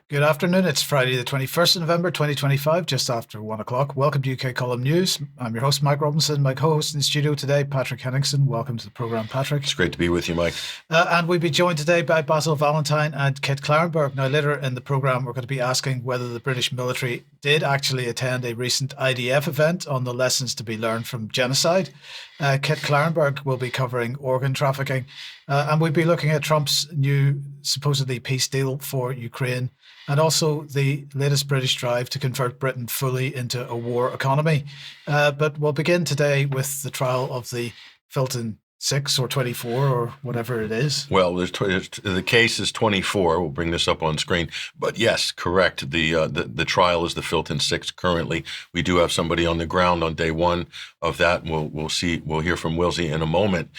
Good afternoon. It's Friday, the 21st of November, 2025, just after 1 o'clock. Welcome to UK Column News. I'm your host, Mike Robinson. My co-host in the studio today, Patrick Henningsen. Welcome to the programme, Patrick. It's great to be with you, Mike. And we'll be joined today by Basil Valentine and Kit Klarenberg. Now, later in the programme, we're going to be asking whether the British military did actually attend a recent IDF event on the lessons to be learned from genocide. Kit Klarenberg will be covering organ trafficking. And we'll be looking at Trump's new, supposedly, peace deal for Ukraine, and also the latest British drive to convert Britain fully into a war economy. But we'll begin today with the trial of the Filton 6 or 24 or whatever it is. Well, the case is 24. We'll bring this up on screen. But yes, correct. The trial is the Filton 6 currently. We do have somebody on the ground on day one of that. We'll hear from Wilsey in a moment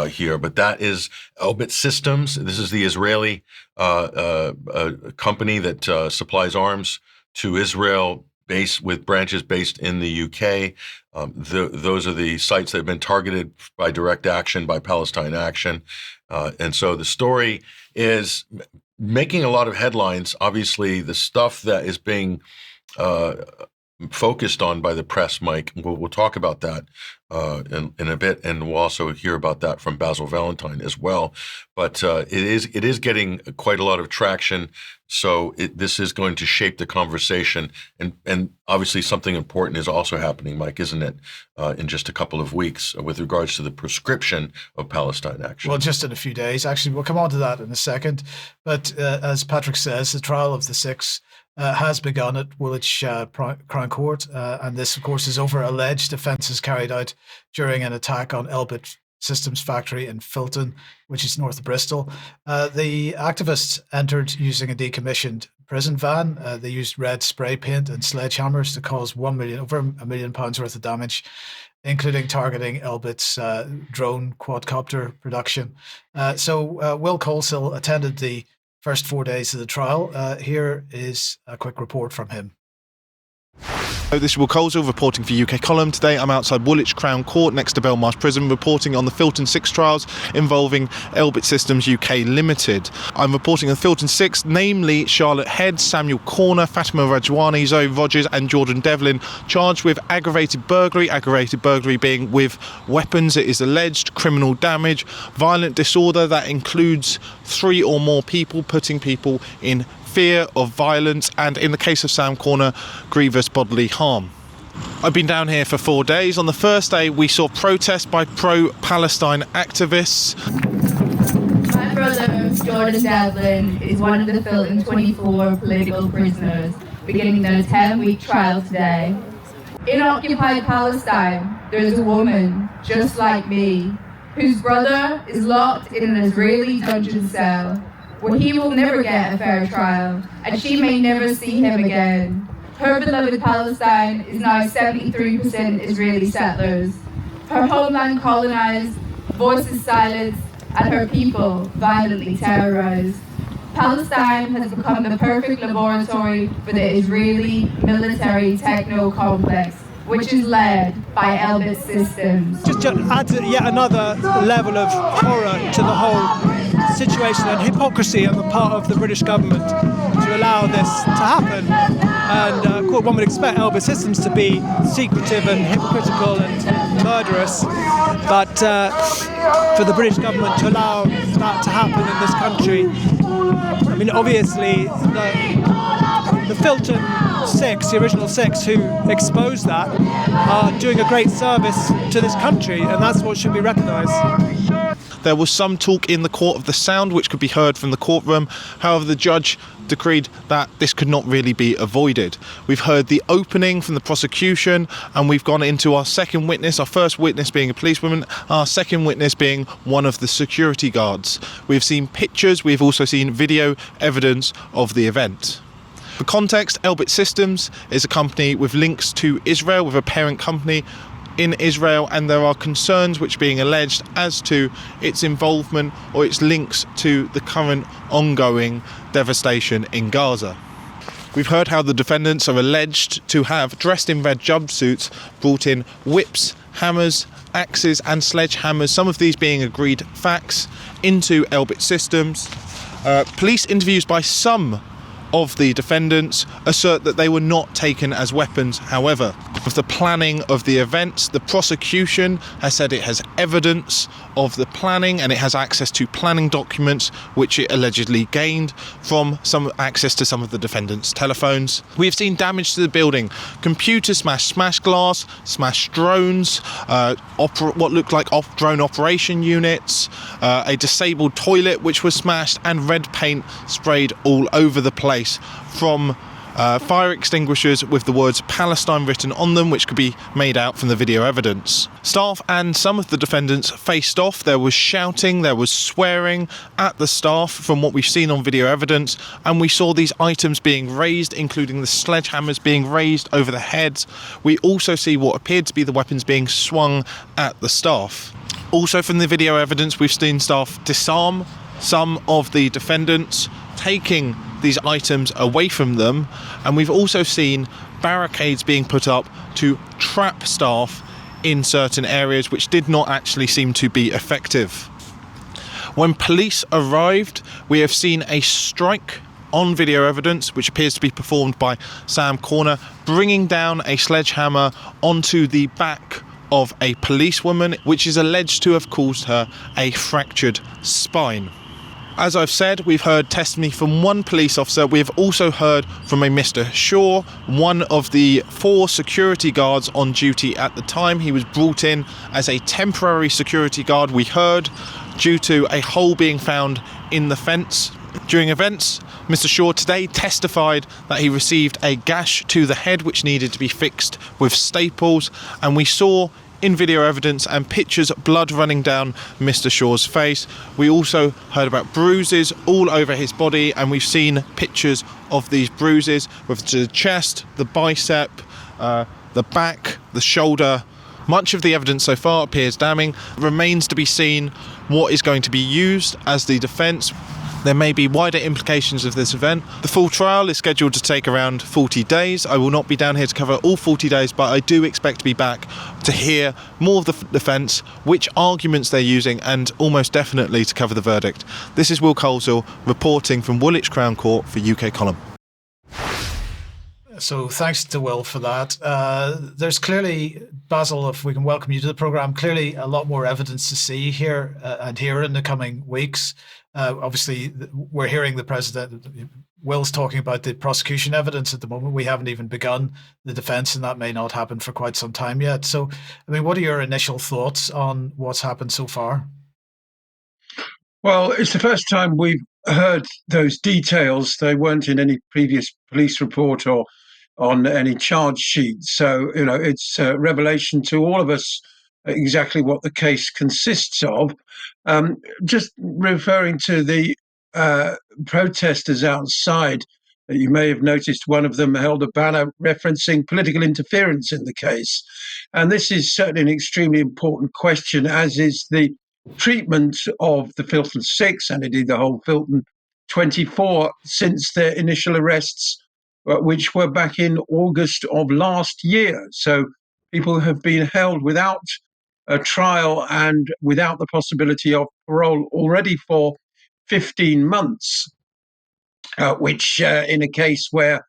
here. But that is Elbit Systems. This is the Israeli company that supplies arms to Israel, with branches based in the UK. Those are the sites that have been targeted by direct action, by Palestine Action. And so the story is making a lot of headlines. Obviously, the stuff that is being focused on by the press, Mike, we'll talk about that in a bit, and we'll also hear about that from Basil Valentine as well. But it is getting quite a lot of traction. So this is going to shape the conversation, and obviously something important is also happening, Mike, isn't it? In just a couple of weeks, with regards to the prescription of Palestine Action. Well, just in a few days. Actually, we'll come on to that in a second. But as Patrick says, the trial of the six has begun at Woolwich Crown Court, and this, of course, is over alleged offences carried out during an attack on Elbit Systems factory in Filton, which is north of Bristol. The activists entered using a decommissioned prison van. They used red spray paint and sledgehammers to cause over £1 million worth of damage, including targeting Elbit's drone quadcopter production. So Will Colesill attended the first 4 days of the trial. Here is a quick report from him. This is Will Colesill reporting for UK Column. Today I'm outside Woolwich Crown Court next to Belmarsh Prison, reporting on the Filton 6 trials involving Elbit Systems UK Limited. I'm reporting on Filton 6, namely Charlotte Head, Samuel Corner, Fatima Rajwani, Zoe Rogers and Jordan Devlin, charged with aggravated burglary being with weapons. It is alleged criminal damage, violent disorder that includes 3 or more people, putting people in fear of violence, and in the case of Sam Corner, grievous bodily harm. I've been down here for 4 days. On the first day, we saw protests by pro-Palestine activists. My brother, Jordan Devlin, is one of the Filton 24 political prisoners, beginning their 10-week trial today. In occupied Palestine, there is a woman, just like me, whose brother is locked in an Israeli dungeon cell, where he will never get a fair trial, and she may never see him again. Her beloved Palestine is now 73% Israeli settlers. Her homeland colonized, voices silenced, and her people violently terrorized. Palestine has become the perfect laboratory for the Israeli military techno-complex, which is led by Elbit Systems. Just adds yet another level of horror to the whole situation and hypocrisy on the part of the British government to allow this to happen. And one would expect Elbit Systems to be secretive and hypocritical and murderous, but for the British government to allow that to happen in this country, I mean, obviously the Filton 6, the original 6 who exposed that, are doing a great service to this country, and that's what should be recognised. There was some talk in the Court of the Sound which could be heard from the courtroom. However, the judge decreed that this could not really be avoided. We've heard the opening from the prosecution, and we've gone into our second witness, our first witness being a policewoman, our second witness being one of the security guards. We've seen pictures, we've also seen video evidence of the event. For context, Elbit Systems is a company with links to Israel, with a parent company in Israel, and there are concerns which are being alleged as to its involvement or its links to the current ongoing devastation in Gaza. We've heard how the defendants are alleged to have, dressed in red jumpsuits, brought in whips, hammers, axes and sledgehammers, some of these being agreed facts, into Elbit Systems. Police interviews by some of the defendants assert that they were not taken as weapons. However, with the planning of the events, the prosecution has said it has evidence of the planning and it has access to planning documents which it allegedly gained from some access to some of the defendants' telephones. We have seen damage to the building, computers smashed, smashed glass, smashed drones, what looked like drone operation units, a disabled toilet which was smashed, and red paint sprayed all over the place from fire extinguishers with the words Palestine written on them, which could be made out from the video evidence. Staff and some of the defendants faced off. There was shouting, there was swearing at the staff from what we've seen on video evidence, and we saw these items being raised, including the sledgehammers being raised over the heads. We also see what appeared to be the weapons being swung at the staff. Also from the video evidence, we've seen staff disarm some of the defendants, taking these items away from them, and we've also seen barricades being put up to trap staff in certain areas, which did not actually seem to be effective. When police arrived, we have seen a strike on video evidence, which appears to be performed by Sam Corner, bringing down a sledgehammer onto the back of a policewoman, which is alleged to have caused her a fractured spine. As I've said, we've heard testimony from one police officer. We have also heard from a Mr. Shaw, one of the 4 security guards on duty at the time. He was brought in as a temporary security guard, we heard, due to a hole being found in the fence. During events, Mr. Shaw today testified that he received a gash to the head which needed to be fixed with staples, and we saw in video evidence and pictures blood running down Mr. Shaw's face. We also heard about bruises all over his body, and we've seen pictures of these bruises with the chest, the bicep, the back, the shoulder. Much of the evidence so far appears damning. Remains to be seen what is going to be used as the defence. There may be wider implications of this event. The full trial is scheduled to take around 40 days. I will not be down here to cover all 40 days, but I do expect to be back to hear more of the defence, which arguments they're using, and almost definitely to cover the verdict. This is Will Coleshill reporting from Woolwich Crown Court for UK Column. So thanks to Will for that. There's clearly, Basil, if we can welcome you to the programme, clearly a lot more evidence to see here and here in the coming weeks. Obviously, we're hearing the president, Will's talking about the prosecution evidence at the moment. We haven't even begun the defence, and that may not happen for quite some time yet. So, I mean, what are your initial thoughts on what's happened so far? Well, it's the first time we've heard those details. They weren't in any previous police report or on any charge sheet. So, it's a revelation to all of us exactly what the case consists of. Just referring to the protesters outside, you may have noticed one of them held a banner referencing political interference in the case. And this is certainly an extremely important question, as is the treatment of the Filton Six and indeed the whole Filton 24 since their initial arrests, which were back in August of last year. So people have been held without a trial and without the possibility of parole already for 15 months, which in a case where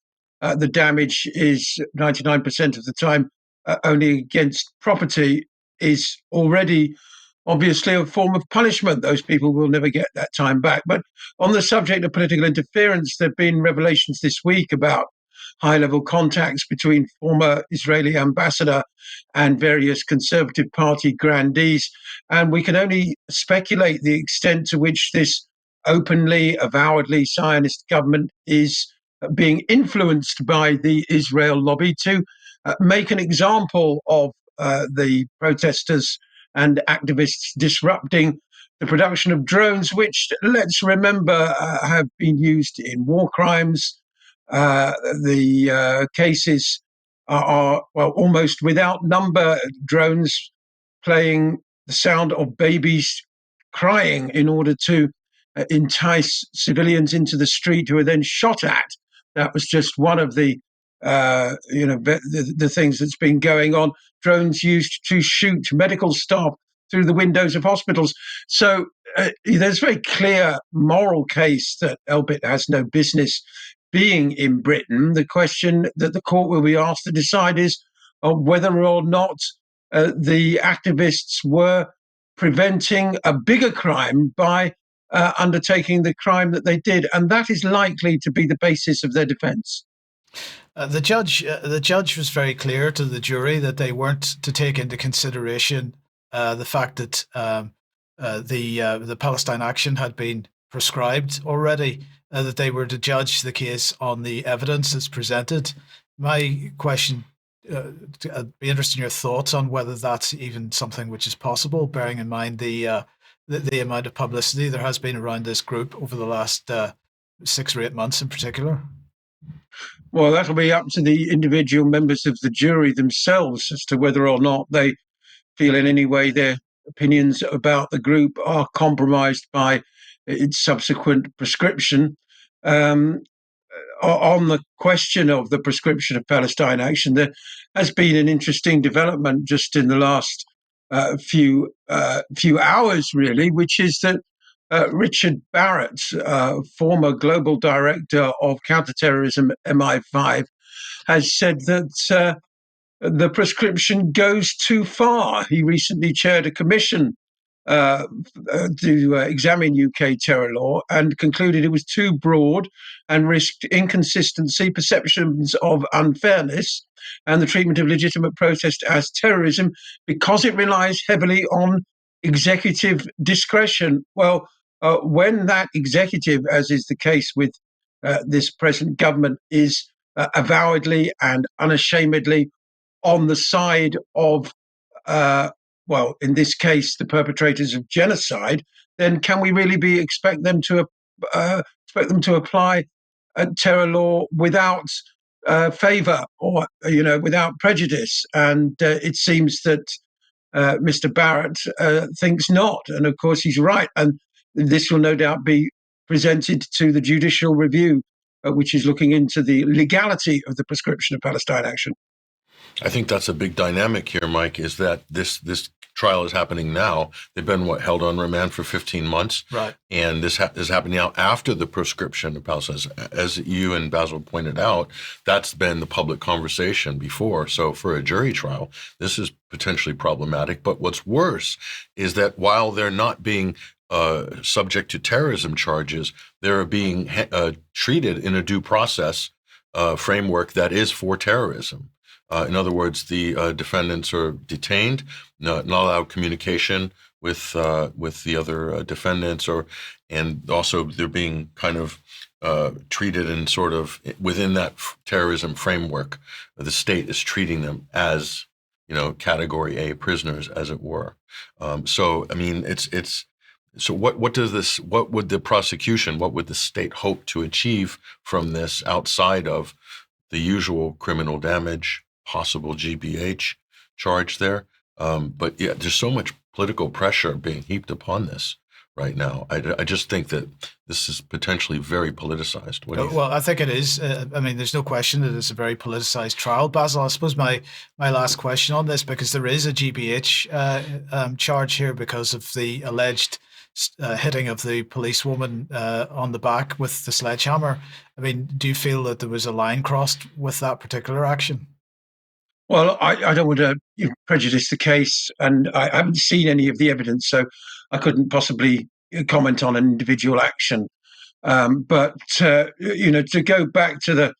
the damage is 99% of the time only against property is already obviously a form of punishment. Those people will never get that time back. But on the subject of political interference, there have been revelations this week about high-level contacts between former Israeli ambassador and various Conservative Party grandees. And we can only speculate the extent to which this openly, avowedly Zionist government is being influenced by the Israel lobby to make an example of the protesters and activists disrupting the production of drones, which, let's remember, have been used in war crimes. The cases are almost without number. Drones playing the sound of babies crying in order to entice civilians into the street who are then shot at. That was just one of the things that's been going on. Drones used to shoot medical staff through the windows of hospitals. So there's a very clear moral case that Elbit has no business being in Britain, the question that the court will be asked to decide is whether or not the activists were preventing a bigger crime by undertaking the crime that they did. And that is likely to be the basis of their defense. The judge was very clear to the jury that they weren't to take into consideration the fact that the Palestine action had been prescribed already, that they were to judge the case on the evidence that's presented. My question, I'd be interested in your thoughts on whether that's even something which is possible, bearing in mind the amount of publicity there has been around this group over the last 6 or 8 months in particular. Well, that'll be up to the individual members of the jury themselves as to whether or not they feel in any way their opinions about the group are compromised by its subsequent prescription. On the question of the prescription of Palestine action, there has been an interesting development just in the last few hours, really, which is that Richard Barrett, former global director of counterterrorism MI5, has said that the prescription goes too far. He recently chaired a commission to examine UK terror law and concluded it was too broad and risked inconsistency, perceptions of unfairness, and the treatment of legitimate protest as terrorism because it relies heavily on executive discretion. Well, when that executive, as is the case with this present government, is avowedly and unashamedly on the side of well, in this case, the perpetrators of genocide, then can we really expect them to apply terror law without favour or without prejudice? And it seems that Mr. Barrett thinks not, and of course he's right. And this will no doubt be presented to the judicial review, which is looking into the legality of the prescription of Palestine action. I think that's a big dynamic here, Mike, is that this trial is happening now. They've been held on remand for 15 months. Right. And this is happening now after the prescription of Palestine. As you and Basil pointed out, that's been the public conversation before. So for a jury trial, this is potentially problematic. But what's worse is that while they're not being subject to terrorism charges, they're being treated in a due process framework that is for terrorism. In other words, the defendants are detained, not allowed communication with the other defendants, and also they're being kind of treated in sort of within that terrorism framework. The state is treating them as Category A prisoners, as it were. So I mean, it's. So what would the prosecution, what would the state hope to achieve from this outside of the usual criminal damage, possible GBH charge there? But yeah, there's so much political pressure being heaped upon this right now. I just think that this is potentially very politicized. Well, I think it is. I mean, there's no question that it's a very politicized trial. Basil, I suppose my last question on this, because there is a GBH charge here because of the alleged hitting of the policewoman on the back with the sledgehammer. I mean, do you feel that there was a line crossed with that particular action? Well, I don't want to prejudice the case, and I haven't seen any of the evidence, so I couldn't possibly comment on an individual action. But to go back to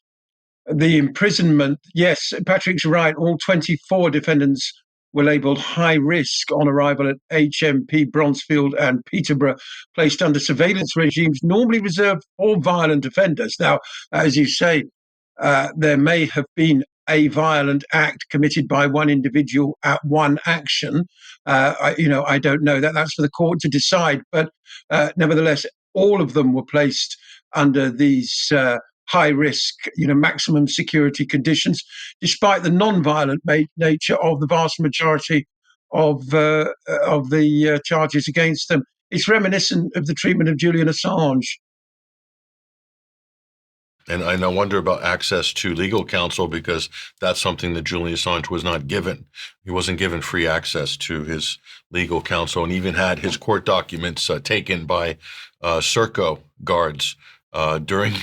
the imprisonment, yes, Patrick's right. All 24 defendants were labelled high risk on arrival at HMP Bronzefield and Peterborough, placed under surveillance regimes normally reserved for violent offenders. Now, as you say, there may have been a violent act committed by one individual at one action. I don't know. That's for the court to decide. But nevertheless, all of them were placed under these high risk, maximum security conditions, despite the non-violent nature of the vast majority of the charges against them. It's reminiscent of the treatment of Julian Assange. And I wonder about access to legal counsel, because that's something that Julian Assange was not given. He wasn't given free access to his legal counsel, and even had his court documents taken by Serco guards during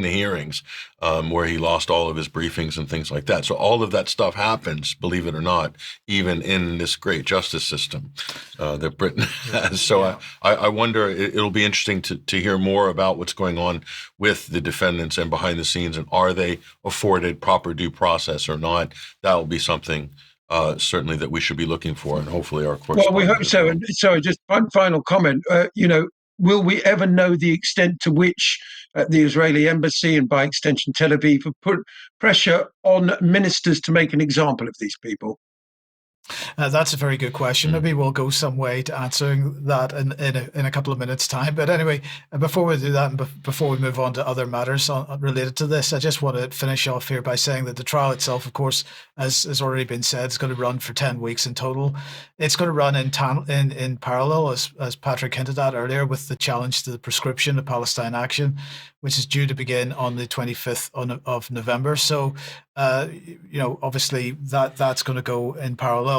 the hearings, where he lost all of his briefings and things like that. So all of that stuff happens, believe it or not, even in this great justice system that Britain has. So I wonder, it'll be interesting to hear more about what's going on with the defendants and behind the scenes, and are they afforded proper due process or not? That will be something certainly that we should be looking for, and hopefully our courts. Well, we hope so. And so, just one final comment. Will we ever know the extent to which the Israeli embassy, and by extension Tel Aviv, have put pressure on ministers to make an example of these people? That's a very good question. Maybe we'll go some way to answering that in a couple of minutes' time. But anyway, before we do that, and before we move on to other matters related to this, I just want to finish off here by saying that the trial itself, of course, as has already been said, is going to run for 10 weeks in total. It's going to run in parallel, as Patrick hinted at earlier, with the challenge to the prescription of Palestine Action, which is due to begin on the 25th of November. So, obviously that's going to go in parallel.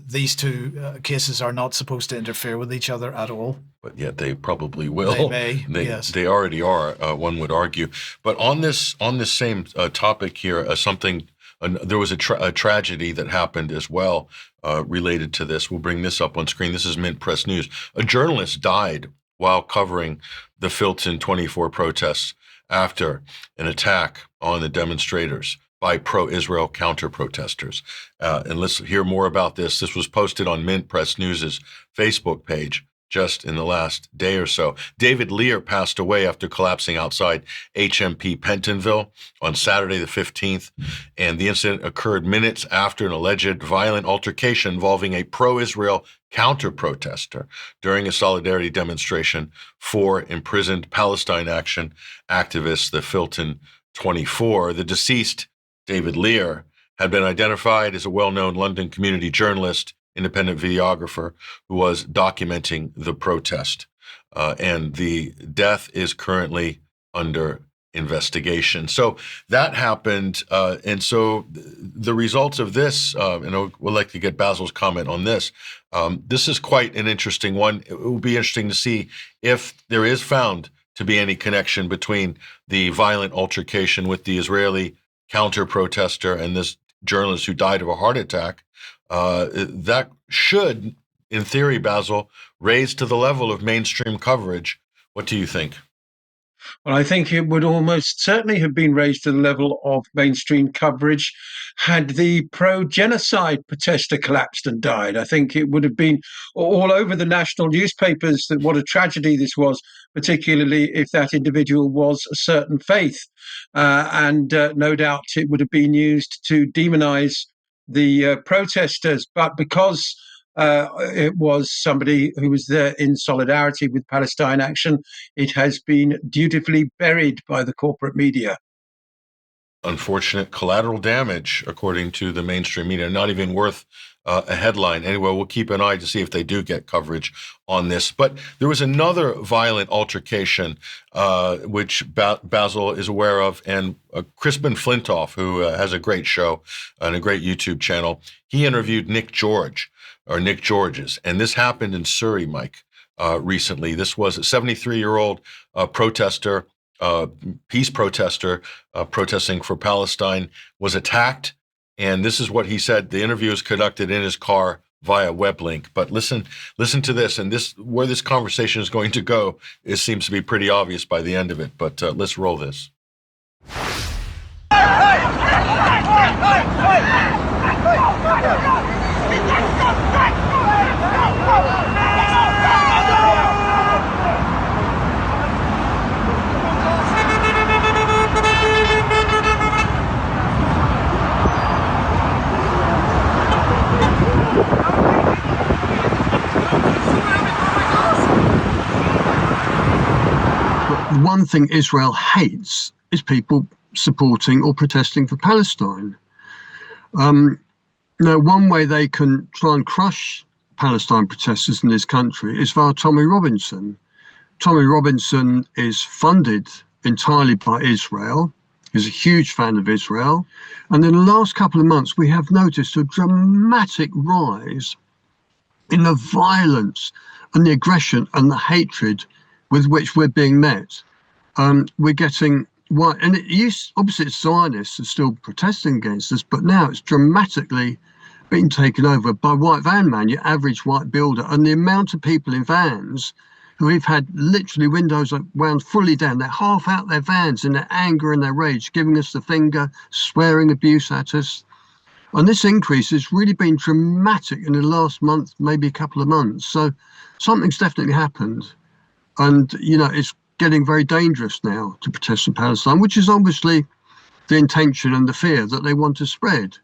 These two cases are not supposed to interfere with each other at all. But yet they probably will. They may, yes. They already are, one would argue. But on this same topic here, there was a tragedy that happened as well related to this. We'll bring this up on screen. This is Mint Press News. A journalist died while covering the Filton 24 protests after an attack on the demonstrators by pro-Israel counter-protesters. And let's hear more about this. This was posted on Mint Press News' Facebook page just in the last day or so. David Lear passed away after collapsing outside HMP Pentonville on Saturday the 15th, and the incident occurred minutes after an alleged violent altercation involving a pro-Israel counter-protester during a solidarity demonstration for imprisoned Palestine Action activists, the Filton 24. The deceased, David Lear, had been identified as a well-known London community journalist, independent videographer who was documenting the protest. And the death is currently under investigation. So that happened. And so the results of this, and we'd like to get Basil's comment on this. This is quite an interesting one. It will be interesting to see if there is found to be any connection between the violent altercation with the Israeli counter-protester and this journalist who died of a heart attack. That should, in theory, Basil, raise to the level of mainstream coverage. What do you think? Well, I think it would almost certainly have been raised to the level of mainstream coverage had the pro-genocide protester collapsed and died. I think it would have been all over the national newspapers that what a tragedy this was, particularly if that individual was a certain faith. And no doubt it would have been used to demonize the protesters. But because it was somebody who was there in solidarity with Palestine Action, it has been dutifully buried by the corporate media. Unfortunate collateral damage, according to the mainstream media, not even worth a headline. Anyway, we'll keep an eye to see if they do get coverage on this. But there was another violent altercation, which Basil is aware of, and Crispin Flintoff, who has a great show and a great YouTube channel, he interviewed Nick Georges, and this happened in Surrey, Mike, recently. This was a 73-year-old protester, peace protester, protesting for Palestine, was attacked. And this is what he said. The interview is conducted in his car via web link. But listen to this, and where this conversation is going to go, it seems to be pretty obvious by the end of it. But let's roll this. One thing Israel hates is people supporting or protesting for Palestine. Now, one way they can try and crush Palestine protesters in this country is via Tommy Robinson. Tommy Robinson is funded entirely by Israel. He's a huge fan of Israel. And in the last couple of months, we have noticed a dramatic rise in the violence and the aggression and the hatred with which we're being met. we're getting white, and obviously it's Zionists are still protesting against this, but now it's dramatically being taken over by white van man, your average white builder, and the amount of people in vans who have had literally windows wound fully down. They're half out their vans in their anger and their rage, giving us the finger, swearing abuse at us. And this increase has really been dramatic in the last month, maybe a couple of months. So something's definitely happened. And, it's getting very dangerous now to protest in Palestine, which is obviously the intention and the fear that they want to spread.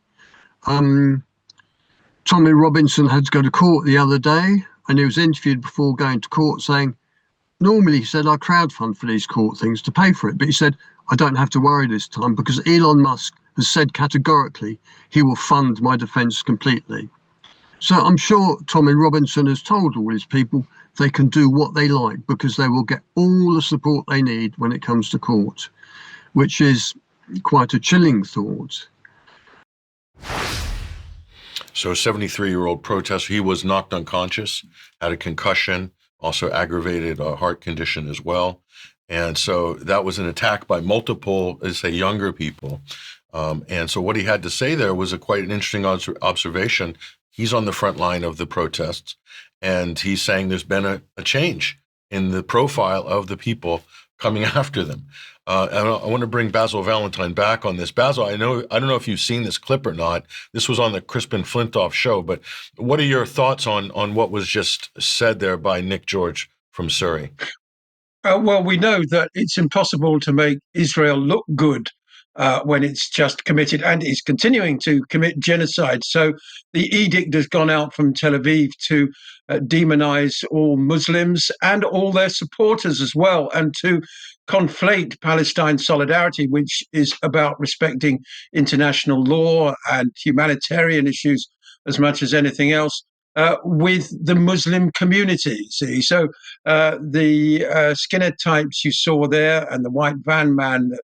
Tommy Robinson had to go to court the other day, and he was interviewed before going to court saying, normally, he said, I crowdfund for these court things to pay for it. But he said, I don't have to worry this time because Elon Musk has said categorically he will fund my defence completely. So I'm sure Tommy Robinson has told all his people they can do what they like because they will get all the support they need when it comes to court, which is quite a chilling thought. So a 73-year-old protester, he was knocked unconscious, had a concussion, also aggravated heart condition as well. And so that was an attack by multiple, let's say, younger people. And so what he had to say there was quite an interesting observation. He's on the front line of the protests, and he's saying there's been a change in the profile of the people coming after them. And I want to bring Basil Valentine back on this. Basil, I don't know if you've seen this clip or not. This was on the Crispin Flintoff show, but what are your thoughts on what was just said there by Nick George from Surrey? Well, we know that it's impossible to make Israel look good when it's just committed and is continuing to commit genocide. So the edict has gone out from Tel Aviv to demonize all Muslims and all their supporters as well, and to conflate Palestine solidarity, which is about respecting international law and humanitarian issues as much as anything else, with the Muslim community. See, so the skinhead types you saw there and the white van man that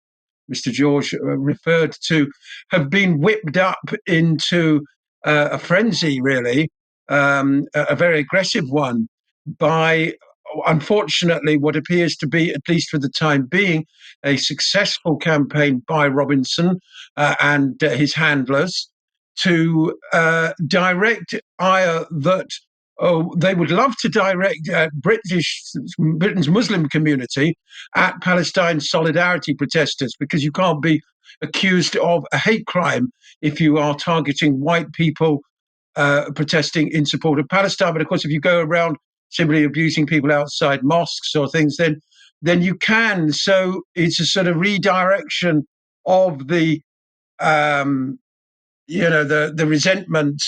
Mr. George referred to have been whipped up into a frenzy, really, a very aggressive one, by, unfortunately, what appears to be, at least for the time being, a successful campaign by Robinson and his handlers to direct ire that they would love to direct Britain's Muslim community at Palestine solidarity protesters, because you can't be accused of a hate crime if you are targeting white people protesting in support of Palestine. But of course, if you go around simply abusing people outside mosques or things, then you can. So it's a sort of redirection of the the resentment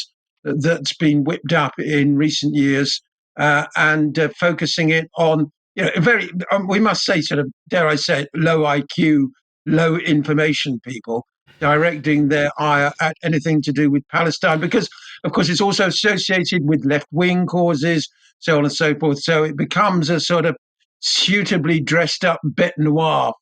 that's been whipped up in recent years, and focusing it on, very, we must say, sort of, dare I say it, low IQ, low information people, directing their ire at anything to do with Palestine, because, of course, it's also associated with left-wing causes, so on and so forth. So it becomes a sort of suitably dressed up bête noire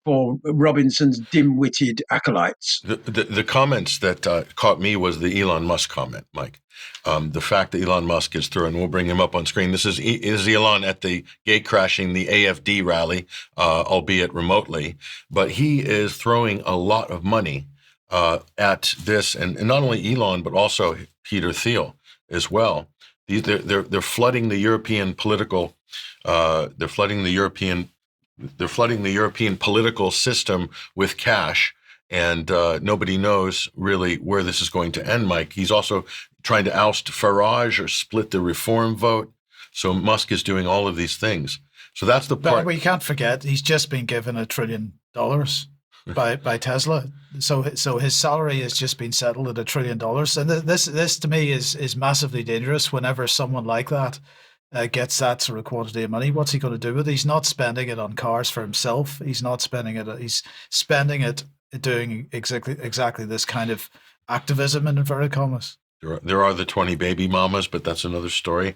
for Robinson's dim-witted acolytes. The comments that caught me was the Elon Musk comment, Mike. The fact that Elon Musk is through, and we'll bring him up on screen. This is Elon at the gate crashing the AFD rally, albeit remotely. But he is throwing a lot of money at this, and not only Elon, but also Peter Thiel as well. They're flooding the European political. They're flooding the European political system with cash, and nobody knows really where this is going to end, Mike. He's also trying to oust Farage or split the reform vote. So Musk is doing all of these things. So that's the part. But we can't forget he's just been given $1 trillion by Tesla. So his salary has just been settled at $1 trillion. And this to me is massively dangerous. Whenever someone like that gets that sort of quantity of money, what's he going to do with it? He's not spending it on cars for himself. He's not spending it. He's spending it doing exactly this kind of activism, in inverted commas. There are the 20 baby mamas, but that's another story.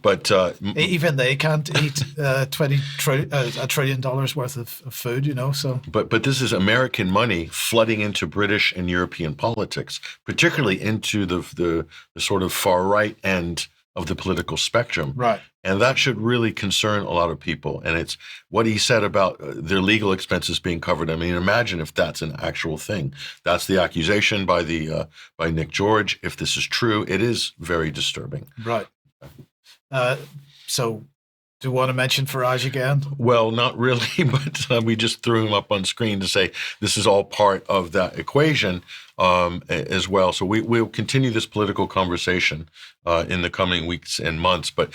But even they can't eat $1 trillion worth of food, So, but this is American money flooding into British and European politics, particularly into the sort of far right end of the political spectrum. Right. And that should really concern a lot of people. And it's what he said about their legal expenses being covered. I mean, imagine if that's an actual thing. That's the accusation by Nick George. If this is true, it is very disturbing. Right. So do you want to mention Farage again? Well, not really, but we just threw him up on screen to say this is all part of that equation as well. So we'll continue this political conversation in the coming weeks and months. But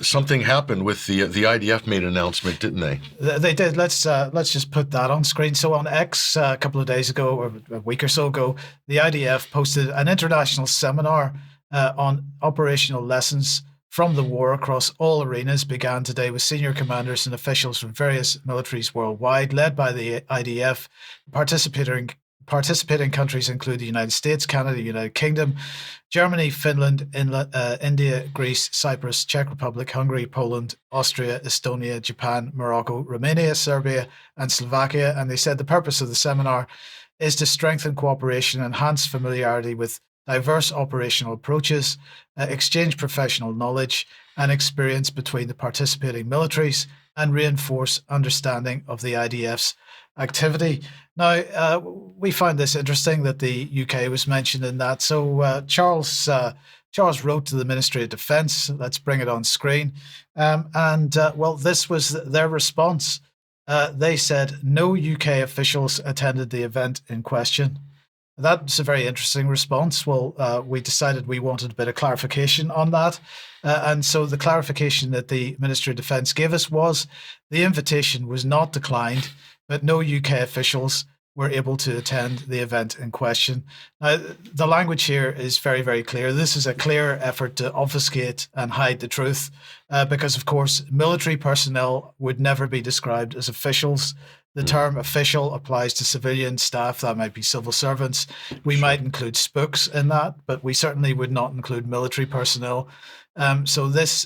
something happened with the IDF made an announcement, didn't they? They did. Let's just put that on screen. So on X a couple of days ago, or a week or so ago, the IDF posted an international seminar on operational lessons from the war across all arenas. Began today with senior commanders and officials from various militaries worldwide, led by the IDF. Participating countries include the United States, Canada, United Kingdom, Germany, Finland, India, Greece, Cyprus, Czech Republic, Hungary, Poland, Austria, Estonia, Japan, Morocco, Romania, Serbia, and Slovakia. And they said the purpose of the seminar is to strengthen cooperation, enhance familiarity with diverse operational approaches, exchange professional knowledge and experience between the participating militaries, and reinforce understanding of the IDF's activity. Now, we find this interesting that the UK was mentioned in that. So Charles wrote to the Ministry of Defence. Let's bring it on screen. Well, this was their response. They said no UK officials attended the event in question. That's a very interesting response. Well, we decided we wanted a bit of clarification on that. And so the clarification that the Ministry of Defence gave us was the invitation was not declined, but no UK officials were able to attend the event in question. Now, the language here is very, very clear. This is a clear effort to obfuscate and hide the truth because, of course, military personnel would never be described as officials. The term official applies to civilian staff. That might be civil servants. We might include spooks in that, but we certainly would not include military personnel. So this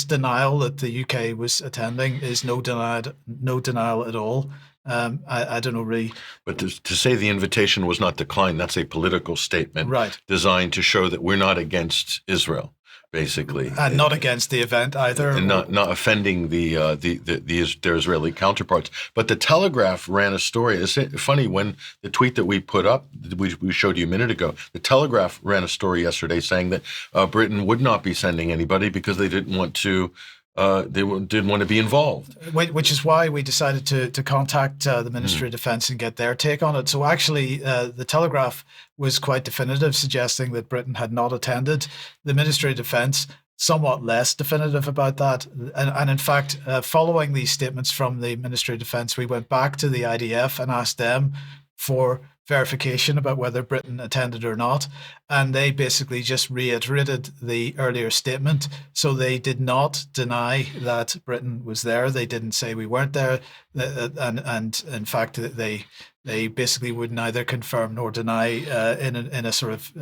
denial that the UK was attending is no denial at all. I don't know, really. But to say the invitation was not declined, that's a political statement, right, designed to show that we're not against Israel, basically, and not against the event either, and not offending their Israeli counterparts. But the Telegraph ran a story. It's funny, when the tweet that we put up, we showed you a minute ago, the Telegraph ran a story yesterday saying that Britain would not be sending anybody because they didn't want to. They didn't want to be involved. Which is why we decided to contact the Ministry of Defence and get their take on it. So actually, the Telegraph was quite definitive, suggesting that Britain had not attended. The Ministry of Defence, somewhat less definitive about that. And in fact, following these statements from the Ministry of Defence, we went back to the IDF and asked them for verification about whether Britain attended or not, and they basically just reiterated the earlier statement. So they did not deny that Britain was there. They didn't say we weren't there, and in fact they basically would neither confirm nor deny in a sort of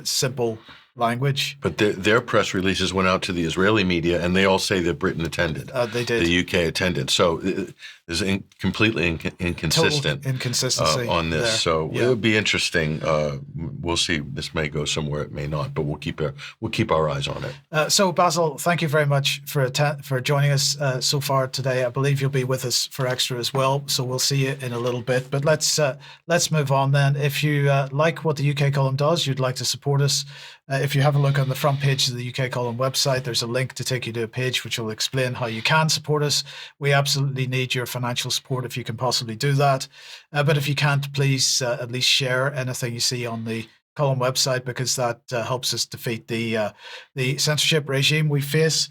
simple language. But their press releases went out to the Israeli media, and they all say that Britain attended. They did. The UK attended. So there's completely inconsistent total inconsistency on this. there. So yeah. It'll be interesting. We'll see. This may go somewhere, it may not, but we'll keep our eyes on it. So Basil, thank you very much for joining us so far today. I believe you'll be with us for Extra as well. So we'll see you in a little bit. But let's move on then. If you like what the UK column does, you'd like to support us. If you have a look on the front page of the UK Column website, there's a link to take you to a page which will explain how you can support us. We absolutely need your financial support if you can possibly do that. But if you can't, please at least share anything you see on the Column website, because that helps us defeat the censorship regime we face.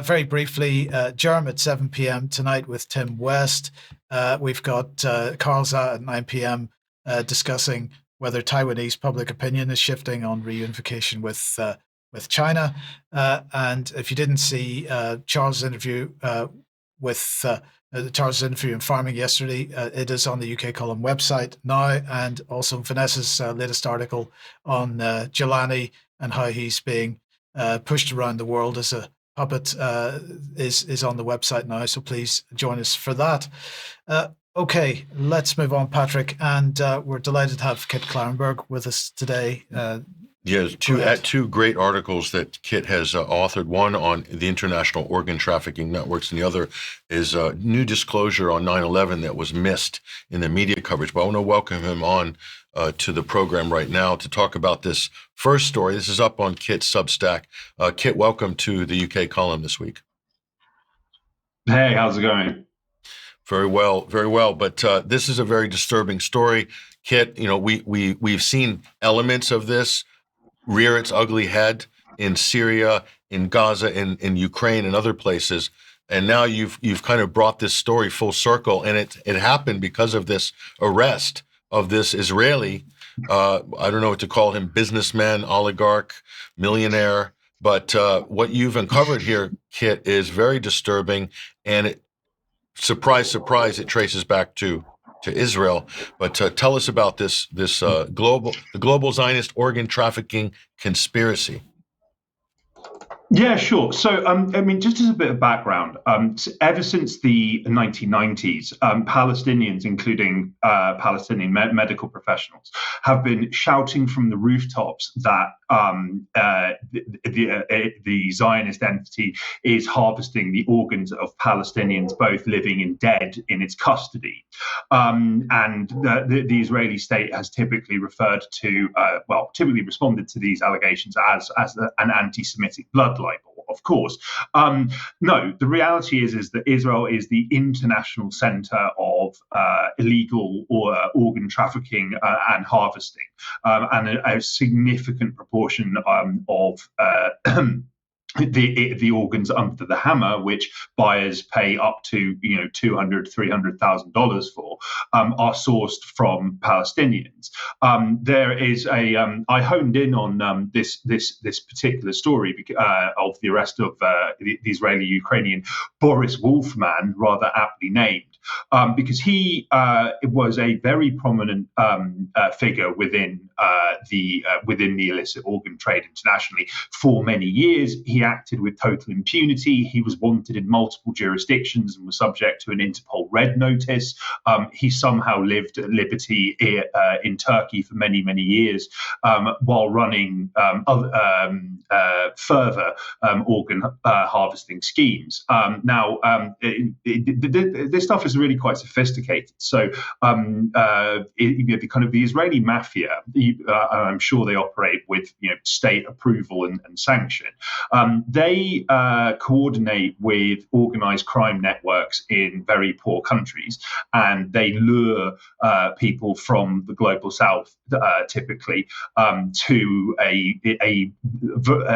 Very briefly, Germ at 7 p.m. tonight with Tim West. We've got Carlza at 9 p.m. Discussing whether Taiwanese public opinion is shifting on reunification with China. And if you didn't see Charles' interview Charles' interview in Farming yesterday, it is on the UK Column website now, and also Vanessa's latest article on Jelani and how he's being pushed around the world as a puppet is on the website now. So please join us for that. Okay, let's move on, Patrick. And we're delighted to have Kit Klarenberg with us today. Yeah, two great articles that Kit has authored. One on the international organ trafficking networks, and the other is new disclosure on 9/11 that was missed in the media coverage. But I want to welcome him on to the program right now to talk about this first story. This is up on Kit's Substack. Kit, welcome to the UK column this week. Hey, how's it going? Very well, very well. But this is a very disturbing story. Kit, we've seen elements of this rear its ugly head in Syria, in Gaza, in Ukraine, and other places. And now you've kind of brought this story full circle, and it happened because of this arrest of this Israeli, I don't know what to call him, businessman, oligarch, millionaire. But what you've uncovered here, Kit, is very disturbing, and surprise, surprise, it traces back to Israel. But tell us about this global Zionist organ trafficking conspiracy. Yeah, sure. So, just as a bit of background, ever since the 1990s, Palestinians, including Palestinian medical professionals, have been shouting from the rooftops that the Zionist entity is harvesting the organs of Palestinians, both living and dead, in its custody. And the Israeli state has typically typically responded to these allegations as an anti-Semitic blood libel, of course. No, the reality is that Israel is the international center of illegal organ trafficking and harvesting, and a significant proportion of the organs under the hammer, which buyers pay up to $200,000-$300,000 for, are sourced from Palestinians. There is I honed in on this particular story of the arrest of the Israeli-Ukrainian Boris Wolfman, rather aptly named, because he was a very prominent figure within the illicit organ trade internationally for many years. He acted with total impunity. He was wanted in multiple jurisdictions and was subject to an Interpol red notice. He somehow lived at liberty in Turkey for many, many years while running further organ harvesting schemes. This stuff is really quite sophisticated. So the Israeli mafia, I'm sure they operate with state approval and sanction. They coordinate with organized crime networks in very poor countries, and they lure people from the global south, typically, to a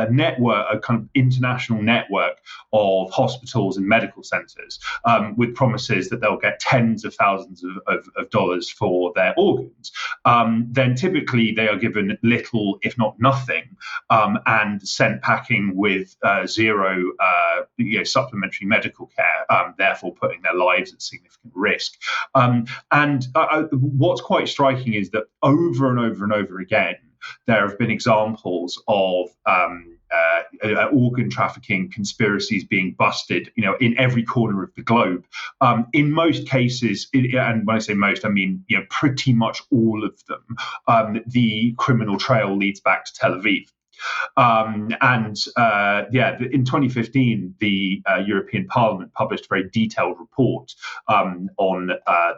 network, a kind of international network of hospitals and medical centers, with promises that they'll get tens of thousands of dollars for their organs. Then typically they are given little, if not nothing, and sent packing with zero supplementary medical care, therefore putting their lives at significant risk. What's quite striking is that over and over and over again, there have been examples of organ trafficking conspiracies being busted, in every corner of the globe. In most cases, and when I say most, I mean pretty much all of them, the criminal trail leads back to Tel Aviv. In 2015, the European Parliament published a very detailed report on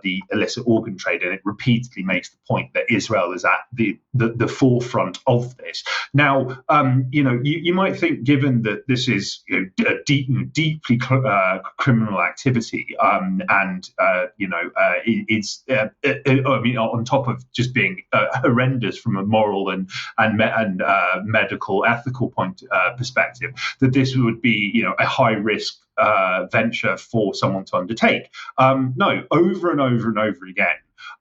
the illicit organ trade, and it repeatedly makes the point that Israel is at the forefront of this. Now, you might think, given that this is deeply criminal activity, it's on top of just being horrendous from a moral and medical ethical perspective, that this would be a high risk venture for someone to undertake. No, over and over and over again,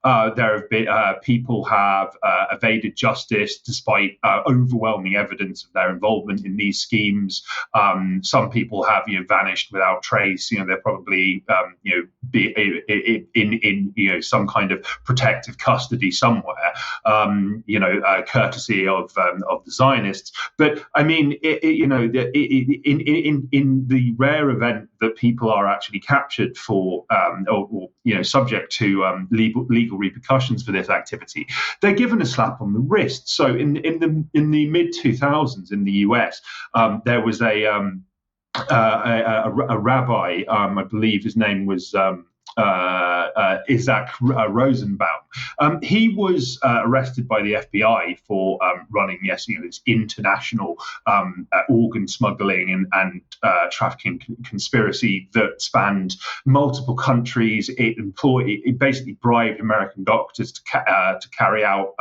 there have been people have evaded justice despite overwhelming evidence of their involvement in these schemes. Some people have vanished without trace. They're probably be in some kind of protective custody somewhere. Courtesy of the Zionists. But I mean, in the rare event that people are actually captured for or subject to legal repercussions for this activity, they're given a slap on the wrist. So in the mid 2000s in the US, there was a rabbi, I believe his name was Isaac Rosenbaum. He was arrested by the FBI for running, this international organ smuggling and trafficking conspiracy that spanned multiple countries. It basically bribed American doctors to carry out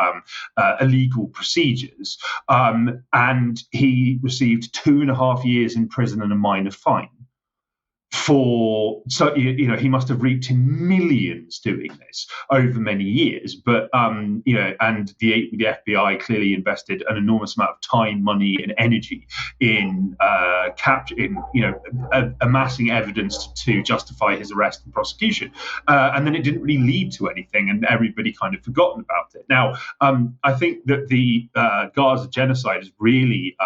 illegal procedures, and he received 2.5 years in prison and a minor fine. He must have reaped in millions doing this over many years. But and the FBI clearly invested an enormous amount of time, money, and energy in amassing evidence to justify his arrest and prosecution. And then it didn't really lead to anything, and everybody kind of forgotten about it. Now, I think that the Gaza genocide has really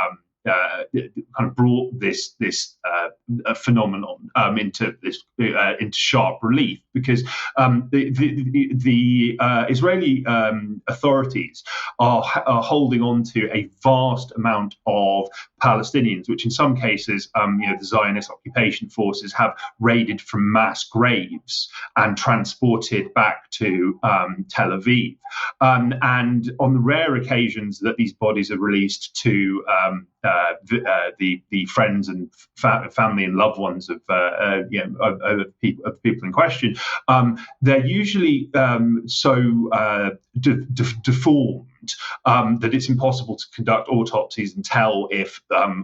kind of brought this phenomenon into sharp relief, because the Israeli authorities are holding on to a vast amount of Palestinians, which in some cases, the Zionist occupation forces have raided from mass graves and transported back to Tel Aviv. And on the rare occasions that these bodies are released to the friends and family and loved ones of people in question, they're usually so deformed that it's impossible to conduct autopsies and tell if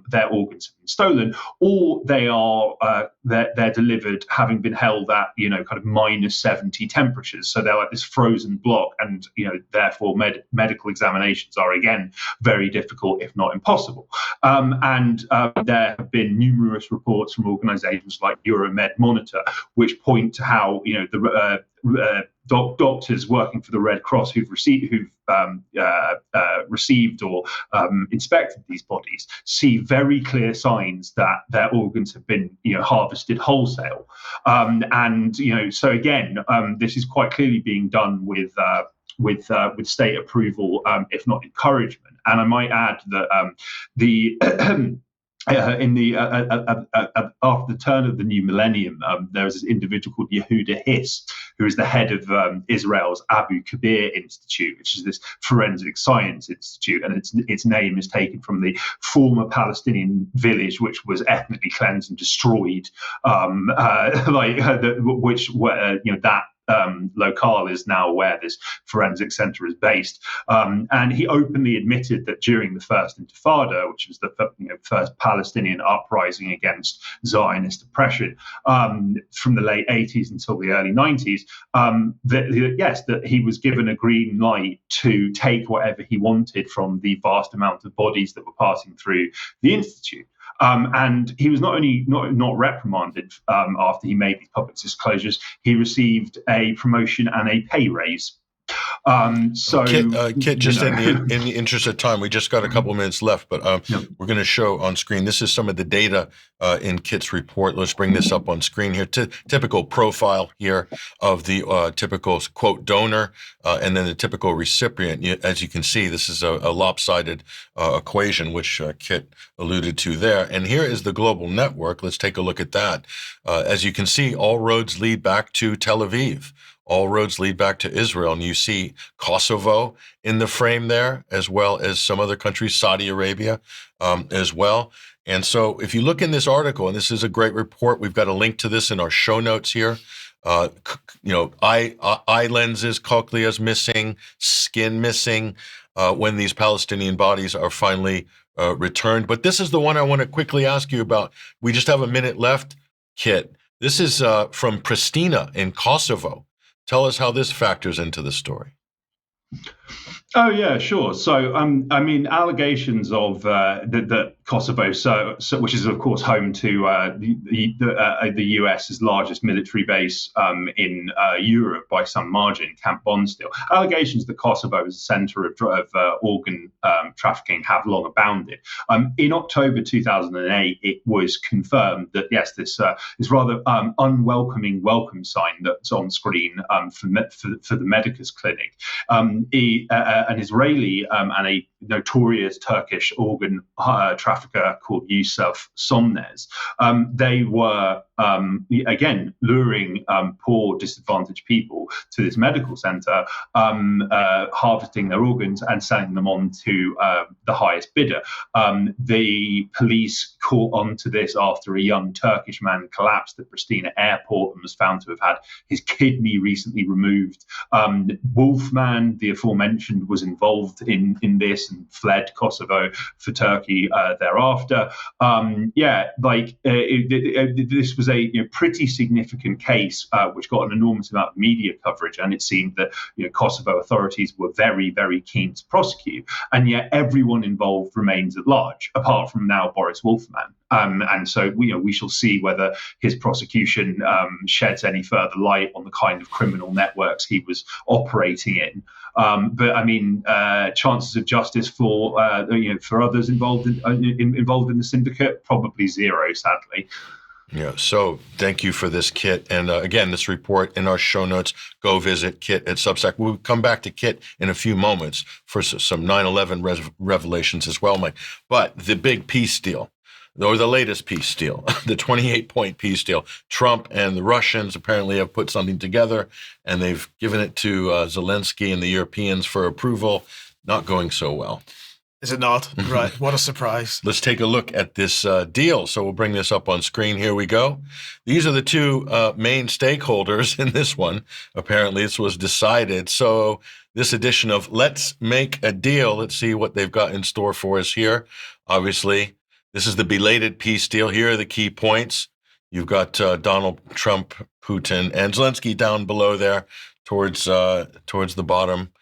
their organs have been stolen, or they're delivered having been held at kind of -70 temperatures. So they're like this frozen block, and therefore medical examinations are again very difficult, if not impossible. And there have been numerous reports from organisations like Euromed Monitor, which point to how the doctors working for the Red Cross who've received or inspected these bodies see very clear signs that their organs have been harvested wholesale. So again, this is quite clearly being done with state approval, if not encouragement. And I might add that after the turn of the new millennium, there was this individual called Yehuda Hiss, who is the head of Israel's Abu Kabir Institute, which is this forensic science institute, and its name is taken from the former Palestinian village which was ethnically cleansed and destroyed, that locale is now where this forensic center is based. And he openly admitted that during the First Intifada, which was the first Palestinian uprising against Zionist oppression from the late 80s until the early 90s, that he was given a green light to take whatever he wanted from the vast amount of bodies that were passing through the Institute. And he was not only not reprimanded after he made these public disclosures, he received a promotion and a pay raise. Kit, just in the interest of time, we just got a couple of minutes left, but we're going to show on screen. This is some of the data in Kit's report. Let's bring this up on screen here. Typical profile here of the typical, quote, donor, and then the typical recipient. As you can see, this is a lopsided equation, which Kit alluded to there. And here is the global network. Let's take a look at that. As you can see, all roads lead back to Tel Aviv. All roads lead back to Israel, and you see Kosovo in the frame there, as well as some other countries, Saudi Arabia as well. And so if you look in this article, and this is a great report, we've got a link to this in our show notes here. Eye lenses, cochleas missing, skin missing when these Palestinian bodies are finally returned. But this is the one I want to quickly ask you about. We just have a minute left, Kit. This is from Pristina in Kosovo. Tell us how this factors into the story. Oh, yeah, sure. So, allegations of that Kosovo, which is of course home to the US's largest military base in Europe by some margin, Camp Bondsteel. Allegations that Kosovo is a centre of organ trafficking have long abounded. In October 2008, it was confirmed that yes, this rather unwelcoming welcome sign that's on screen for the Medicus Clinic, an Israeli and a notorious Turkish organ trafficker called Yusuf Somnez. They were again luring poor, disadvantaged people to this medical centre, harvesting their organs and selling them on to the highest bidder. The police caught on to this after a young Turkish man collapsed at Pristina Airport and was found to have had his kidney recently removed. Wolfman, the aforementioned, was involved in this and fled Kosovo for Turkey thereafter. This was a pretty significant case which got an enormous amount of media coverage, and it seemed that Kosovo authorities were very, very keen to prosecute, and yet everyone involved remains at large, apart from now Boris Wolfman. And so we shall see whether his prosecution sheds any further light on the kind of criminal networks he was operating in. But I mean, chances of justice for others involved in the syndicate, probably zero, sadly. Yeah, so thank you for this, Kit. And again, this report in our show notes, go visit Kit at Substack. We'll come back to Kit in a few moments for some 9/11 revelations as well, Mike. But the big peace deal, or the latest peace deal, the 28-point peace deal, Trump and the Russians apparently have put something together, and they've given it to Zelensky and the Europeans for approval. Not going so well. Is it not? Right. What a surprise. Let's take a look at this deal. So we'll bring this up on screen. Here we go. These are the two main stakeholders in this one. Apparently, this was decided. So this edition of Let's Make a Deal, let's see what they've got in store for us here. Obviously, this is the belated peace deal. Here are the key points. You've got Donald Trump, Putin, and Zelensky down below there towards the bottom,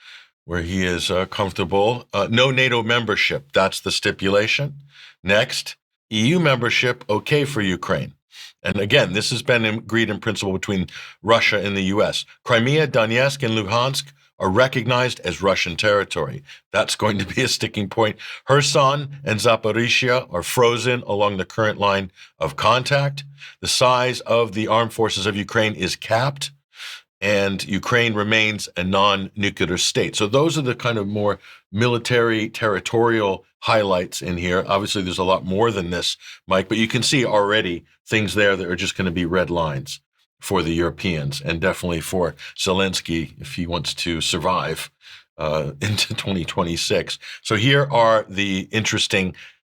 where he is comfortable. No NATO membership, that's the stipulation. Next, EU membership, okay for Ukraine. And again, this has been agreed in principle between Russia and the US. Crimea, Donetsk, and Luhansk are recognized as Russian territory. That's going to be a sticking point. Kherson and Zaporizhia are frozen along the current line of contact. The size of the armed forces of Ukraine is capped, and Ukraine remains a non-nuclear state. So those are the kind of more military, territorial highlights in here. Obviously, there's a lot more than this, Mike, but you can see already things there that are just going to be red lines for the Europeans, and definitely for Zelensky if he wants to survive into 2026. So here are the interesting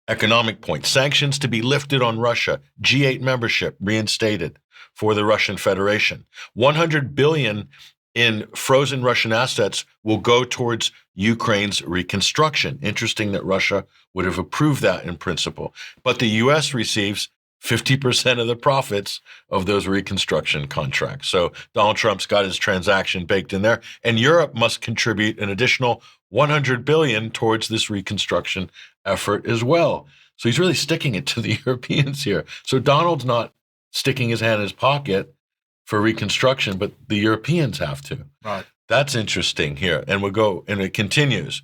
economic points. Sanctions to be lifted on Russia. G8 membership reinstated for the Russian Federation. 100 billion in frozen Russian assets will go towards Ukraine's reconstruction. Interesting that Russia would have approved that in principle. But the U.S. receives 50% of the profits of those reconstruction contracts. So Donald Trump's got his transaction baked in there, and Europe must contribute an additional 100 billion towards this reconstruction effort as well. So he's really sticking it to the Europeans here. So Donald's not sticking his hand in his pocket for reconstruction, but the Europeans have to. Right. That's interesting here. And we'll go, and it continues.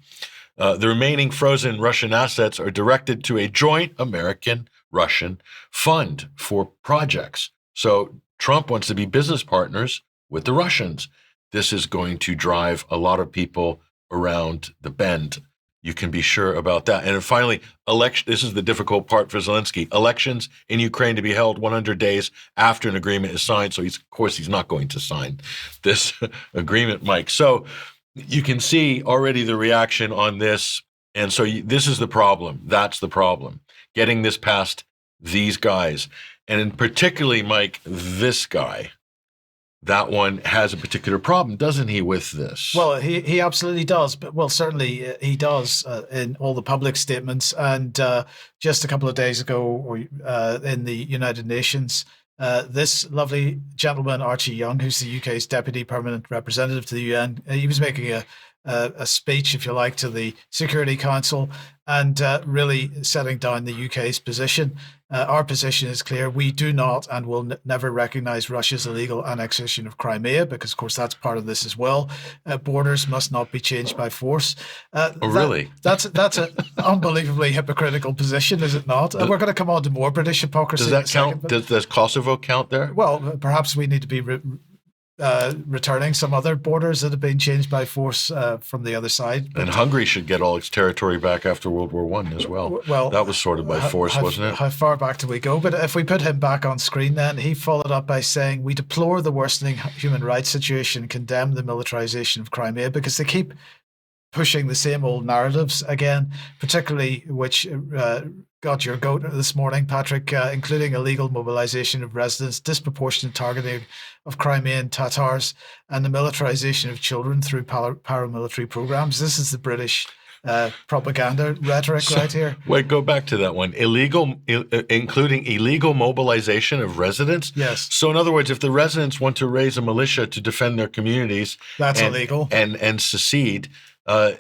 The remaining frozen Russian assets are directed to a joint American-Russian fund for projects. So Trump wants to be business partners with the Russians. This is going to drive a lot of people around the bend. You can be sure about that. And then finally, this is the difficult part for Zelensky. Elections in Ukraine to be held 100 days after an agreement is signed. So of course, he's not going to sign this agreement, Mike. So you can see already the reaction on this. And so this is the problem. That's the problem. Getting this past these guys. And in particularly, Mike, this guy. That one has a particular problem, doesn't he, with this? Well, he absolutely does. But well, certainly he does in all the public statements. And just a couple of days ago, in the United Nations, this lovely gentleman, Archie Young, who's the UK's Deputy Permanent Representative to the UN, he was making a speech, if you like, to the Security Council and really setting down the UK's position. Our position is clear. We do not and will never recognise Russia's illegal annexation of Crimea, because, of course, that's part of this as well. Borders must not be changed by force. Really? That's an unbelievably hypocritical position, is it not? We're going to come on to more British hypocrisy. Does that count? Does Kosovo count there? Well, perhaps we need to be returning some other borders that have been changed by force from the other side. And Hungary should get all its territory back after World War I as well. Well, that was sorted by force, wasn't it? How far back do we go? But if we put him back on screen, then he followed up by saying, "We deplore the worsening human rights situation, condemn the militarization of Crimea," because they keep pushing the same old narratives again, particularly which got your goat this morning, Patrick, including illegal mobilization of residents, disproportionate targeting of Crimean Tatars, and the militarization of children through paramilitary programs. This is the British propaganda rhetoric right here. Wait, go back to that one. Including illegal mobilization of residents? Yes. So in other words, if the residents want to raise a militia to defend their communities, that's illegal. And secede,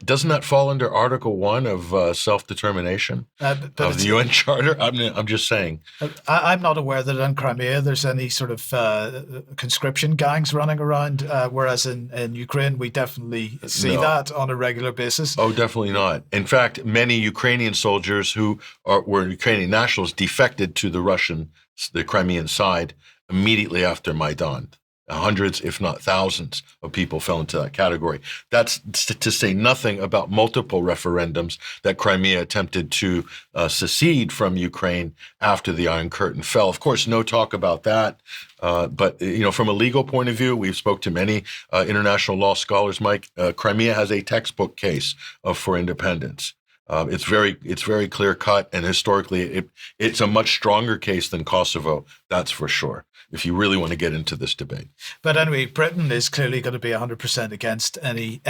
doesn't that fall under Article 1 of self-determination of the UN Charter? I'm just saying. I'm not aware that in Crimea there's any sort of conscription gangs running around, whereas in Ukraine we definitely see that on a regular basis. Oh, definitely not. In fact, many Ukrainian soldiers who were Ukrainian nationals defected to the Crimean side immediately after Maidan. Hundreds, if not thousands, of people fell into that category. That's to say nothing about multiple referendums that Crimea attempted to secede from Ukraine after the Iron Curtain fell. Of course, no talk about that. But from a legal point of view, we've spoke to many international law scholars, Mike. Crimea has a textbook case for independence. It's very clear cut, and historically, it's a much stronger case than Kosovo. That's for sure, if you really want to get into this debate. But anyway, Britain is clearly going to be 100% against any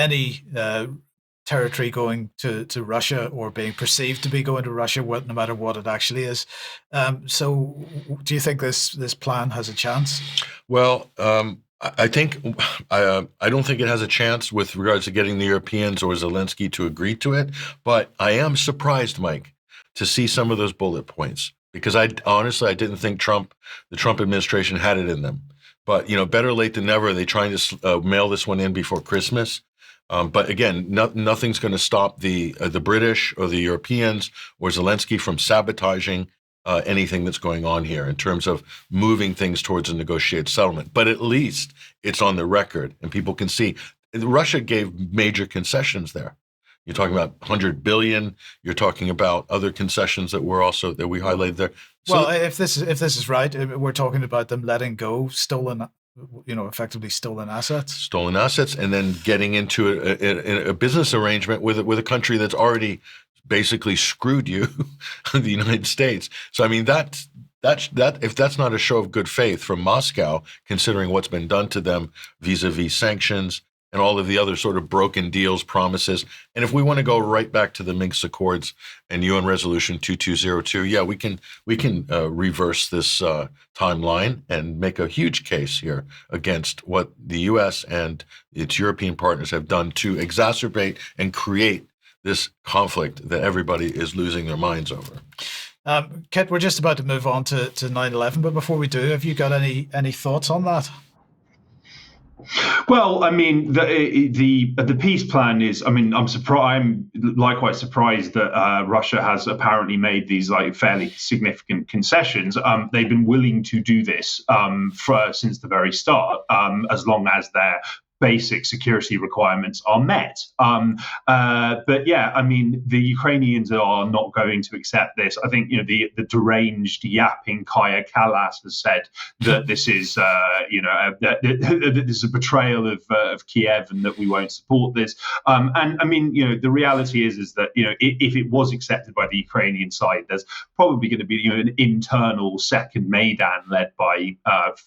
territory going to Russia or being perceived to be going to Russia, no matter what it actually is. So, do you think this plan has a chance? Well, I don't think it has a chance with regards to getting the Europeans or Zelensky to agree to it. But I am surprised, Mike, to see some of those bullet points, because I didn't think the Trump administration had it in them. But better late than never. They're trying to mail this one in before Christmas. But again, nothing's going to stop the British or the Europeans or Zelensky from sabotaging anything that's going on here in terms of moving things towards a negotiated settlement. But at least it's on the record and people can see. Russia gave major concessions there. You're talking about 100 billion. You're talking about other concessions that we highlighted there. So, well, if this is right, we're talking about them letting go effectively stolen assets. Stolen assets, and then getting into a business arrangement with a country that's already basically screwed you, the United States. So I mean that if that's not a show of good faith from Moscow, considering what's been done to them vis-a-vis sanctions and all of the other sort of broken deals, promises. And if we want to go right back to the Minsk Accords and UN Resolution 2202, we can reverse this timeline and make a huge case here against what the U.S. and its European partners have done to exacerbate and create this conflict that everybody is losing their minds over. Kit, we're just about to move on to 9/11, but before we do, have you got any thoughts on that? Well, I mean, the peace plan is. I mean, I'm surprised. I'm likewise surprised that Russia has apparently made these fairly significant concessions. They've been willing to do this since the very start, as long as they're basic security requirements are met. But yeah, I mean, the Ukrainians are not going to accept this. I think, the deranged, yapping Kaya Kallas has said that this is, that this is a betrayal of Kiev and that we won't support this. And I mean, the reality is that, if it was accepted by the Ukrainian side, there's probably going to be, an internal second Maidan led by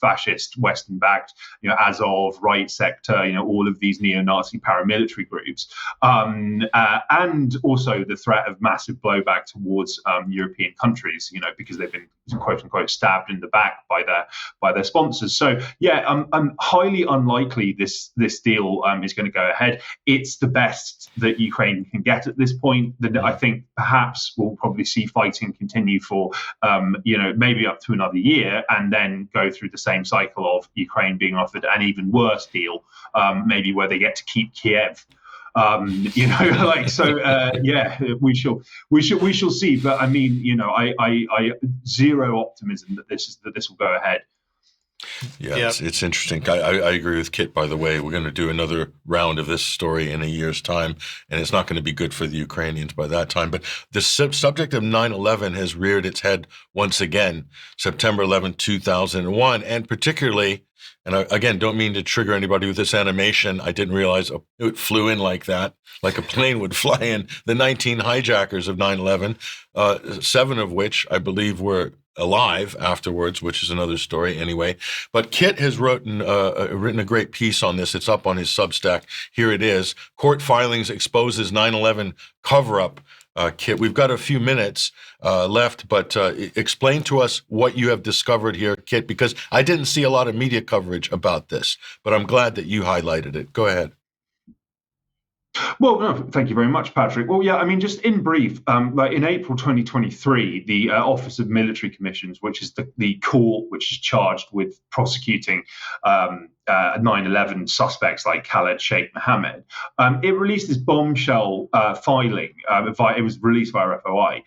fascist Western-backed, Azov right sector, all of these neo-Nazi paramilitary groups, and also the threat of massive blowback towards European countries, because they've been quote unquote stabbed in the back by their sponsors. So I'm highly unlikely this deal is going to go ahead. It's the best that Ukraine can get at this point. That I think perhaps we'll probably see fighting continue for maybe up to another year, and then go through the same cycle of Ukraine being offered an even worse deal, maybe where they get to keep Kiev. We shall see. But I mean, I zero optimism that this will go ahead. Yeah, it's interesting. I agree with Kit, by the way. We're going to do another round of this story in a year's time, and it's not going to be good for the Ukrainians by that time. But the subject of 9/11 has reared its head once again, September 11, 2001, and particularly, and I, again, don't mean to trigger anybody with this animation. I didn't realize it flew in like that, like a plane would fly in. The 19 hijackers of 9/11, 7 of which I believe were alive afterwards, which is another story anyway. But Kit has written a great piece on this. It's up on his Substack. Here it is. Court filings exposes 9/11 cover-up. Kit, we've got a few minutes left, but explain to us what you have discovered here, Kit, because I didn't see a lot of media coverage about this, but I'm glad that you highlighted it. Go ahead. Well, no, thank you very much, Patrick. Well, yeah, I mean, just in brief, like in April 2023, the Office of Military Commissions, which is the court which is charged with prosecuting 9/11 suspects like Khaled Sheikh Mohammed, it released this bombshell filing. It was released via FOI,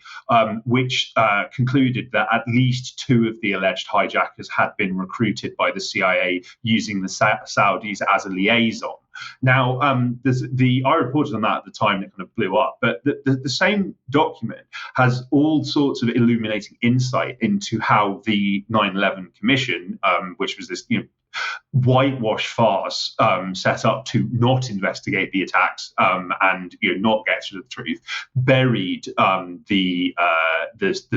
which concluded that at least 2 of the alleged hijackers had been recruited by the CIA using the Saudis as a liaison. Now, I reported on that at the time, it kind of blew up, but the same document has all sorts of illuminating insight into how the 9/11 Commission, which was this whitewash farce set up to not investigate the attacks and not get to the truth, buried the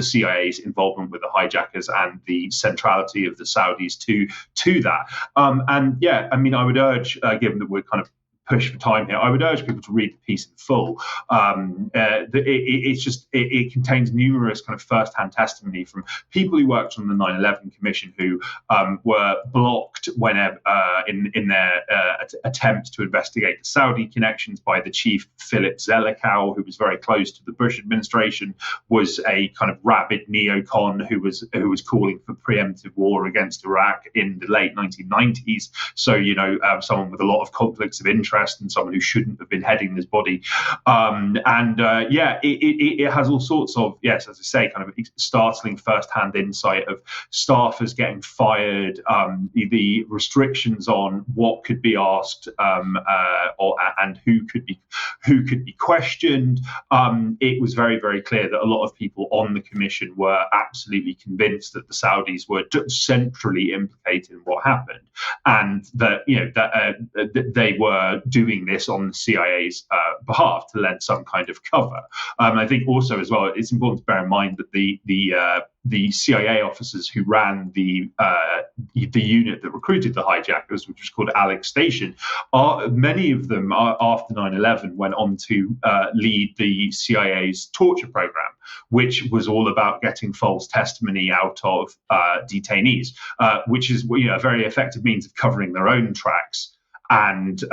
CIA's involvement with the hijackers and the centrality of the Saudis to that. And yeah, I mean, I would urge, given that we're kind of push for time here, I would urge people to read the piece in full. It contains numerous kind of first-hand testimony from people who worked on the 9/11 Commission who were blocked whenever in their attempt to investigate the Saudi connections by the chief Philip Zelikow, who was very close to the Bush administration, was a kind of rabid neocon who was calling for preemptive war against Iraq in the late 1990s. So someone with a lot of conflicts of interest and someone who shouldn't have been heading this body. It has all sorts of, yes, as I say, kind of startling first-hand insight of staffers getting fired, the restrictions on what could be asked and who could be questioned. It was very, very clear that a lot of people on the commission were absolutely convinced that the Saudis were centrally implicated in what happened, and that they were doing this on the CIA's behalf to lend some kind of cover. I think also as well, it's important to bear in mind that the CIA officers who ran the unit that recruited the hijackers, which was called Alex Station, many of them after 9/11 went on to lead the CIA's torture program, which was all about getting false testimony out of detainees, which is a very effective means of covering their own tracks and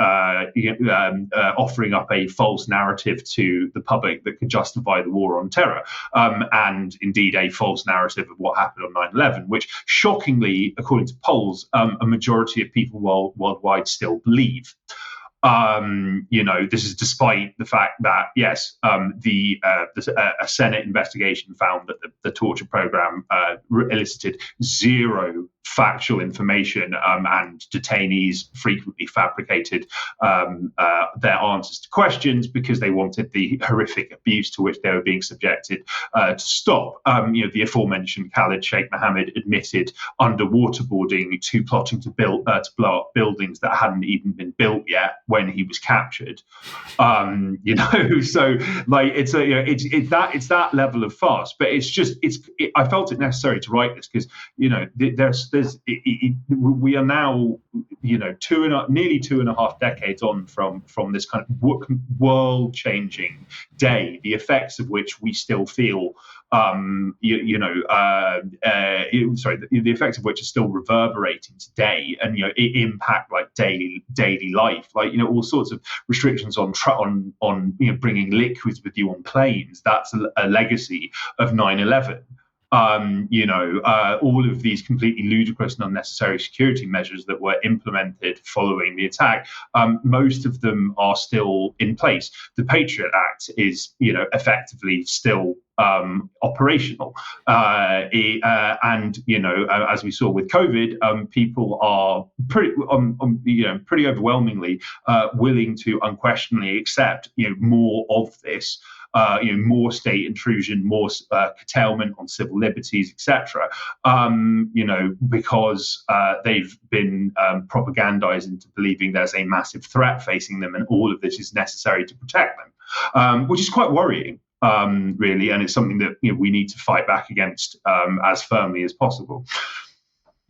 offering up a false narrative to the public that could justify the war on terror, and indeed a false narrative of what happened on 9/11, which shockingly, according to polls, a majority of people worldwide still believe. This is despite the fact that, yes, a Senate investigation found that the torture program elicited zero factual information, and detainees frequently fabricated their answers to questions because they wanted the horrific abuse to which they were being subjected to stop. The aforementioned Khaled Sheikh Mohammed admitted under waterboarding to plotting to blow up buildings that hadn't even been built yet when he was captured. So like it's that level of farce. But I felt it necessary to write this because there's we are now, nearly 2.5 decades on from this kind of world-changing day, the effects of which we still feel. The effects of which are still reverberating today, and it impact like daily life, like all sorts of restrictions on bringing liquids with you on planes. That's a legacy of 9/11. All of these completely ludicrous and unnecessary security measures that were implemented following the attack, most of them are still in place. The Patriot Act is, effectively still operational, and as we saw with COVID, people are pretty overwhelmingly willing to unquestionably accept more of this. More state intrusion, more curtailment on civil liberties, etc. Because they've been propagandized into believing there's a massive threat facing them, and all of this is necessary to protect them, which is quite worrying, really, and it's something that we need to fight back against as firmly as possible.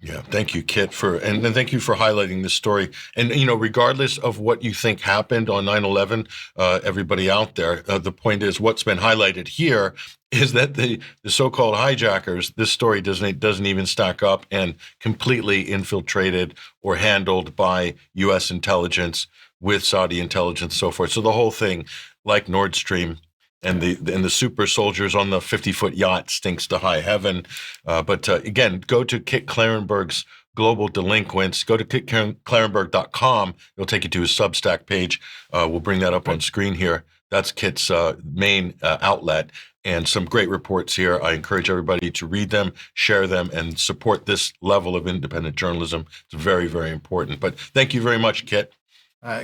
Yeah, thank you, Kit, and thank you for highlighting this story. And, regardless of what you think happened on 9/11, everybody out there, the point is what's been highlighted here is that the so-called hijackers, this story doesn't even stack up, and completely infiltrated or handled by U.S. intelligence with Saudi intelligence, so forth. So the whole thing, like Nord Stream, and the super soldiers on the 50-foot yacht stinks to high heaven. But again, go to Kit Klarenberg's Global Delinquents. Go to kitklarenberg.com. It'll take you to his Substack page. We'll bring that up on screen here. That's Kit's main outlet, and some great reports here. I encourage everybody to read them, share them, and support this level of independent journalism. It's very, very important. But thank you very much, Kit.